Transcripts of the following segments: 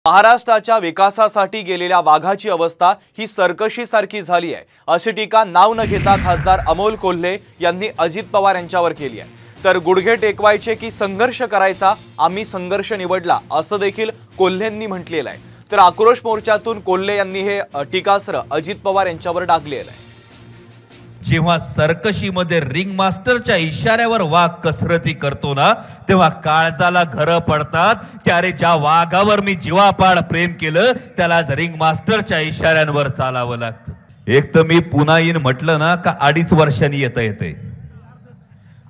महाराष्ट्राच्या विकासासाठी गेलेल्या वाघाची अवस्था ही सर्कशीसारखी झाली आहे अशी टीका नाव न घेता खासदार अमोल कोल्हे यांनी अजित पवार यांच्यावर केली आहे। तर गुडघे टेकवायचे की संघर्ष करायचा, आम्ही संघर्ष निवडला असं देखील कोल्हेंनी म्हटलेलं आहे। तर आक्रोश मोर्चातून कोल्हे यांनी हे टीकास्त्र अजित पवार यांच्यावर डागलेलं आहे। जेव्हा सर्कशीमध्ये रिंग मास्टरच्या इशाऱ्यावर वाघ कसरती करतो ना, तेव्हा काळजाला घर पडतात की अरे ज्या वाघावर मी जीवापाड प्रेम केलं त्याला रिंग मास्टरच्या इशाऱ्यांवर चालावं लागतं। एक तर मी पुन्हा येईन म्हटलं ना का 2.5 वर्षांनी येता येते,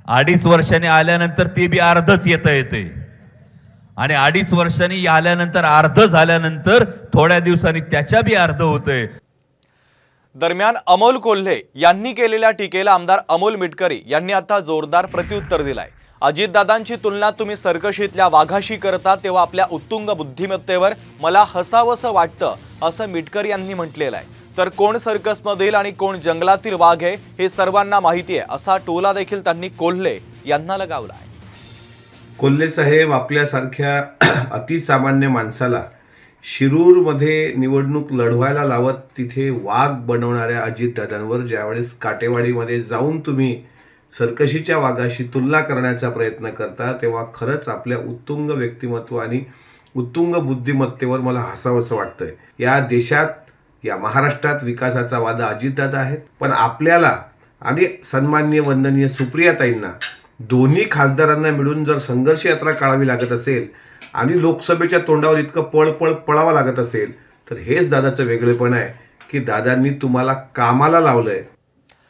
2.5 वर्षांनी आल्यानंतर ते बी अर्धच येता येते आणि 2.5 वर्षांनी आल्यानंतर अर्ध झाल्यानंतर थोड्या दिवसांनी त्याच्या बी अर्ध होतंय। दरम्यान अमोल कोल्हे यांनी केलेल्या टीकेला आमदार अमोल मिटकरी यांनी आता जोरदार प्रत्युत्तर दिलंय। अजितदादांची तुलना तुम्ही सर्कशीतल्या वाघाशी करता तेव्हा आपल्या उत्तुंग बुद्धिमत्तेवर मला हसावंसं वाटतं असं मिटकरी यांनी म्हटलेलं आहे। तर कोण सर्कसमधील आणि कोण जंगलातील वाघ आहे हे सर्वांना माहिती आहे असा टोला देखील त्यांनी कोल्हे यांना लगावला आहे। कोल्हे साहेब आपल्यासारख्या अतिसामान्य माणसाला शिरूरमध्ये निवडणूक लढवायला लावत तिथे वाघ बनवणाऱ्या अजितदादांवर ज्यावेळेस काटेवाडीमध्ये जाऊन तुम्ही सर्कशीच्या वाघाशी तुलना करण्याचा प्रयत्न करता तेव्हा खरंच आपल्या उत्तुंग व्यक्तिमत्व आणि उत्तुंग बुद्धिमत्तेवर मला हसावंसं वाटतंय। या देशात, या महाराष्ट्रात विकासाचा वादा अजितदादा आहेत, पण आपल्याला आणि सन्माननीय वंदनीय सुप्रियाताईंना दोन्ही खासदारांना मिळून जर संघर्ष यात्रा काढावी लागत असेल आणि लोकसभेच्या तोंडावर इतकं पळावं लागत असेल तर हेच दादाचं वेगळेपण आहे की दादांनी तुम्हाला कामाला लावलंय।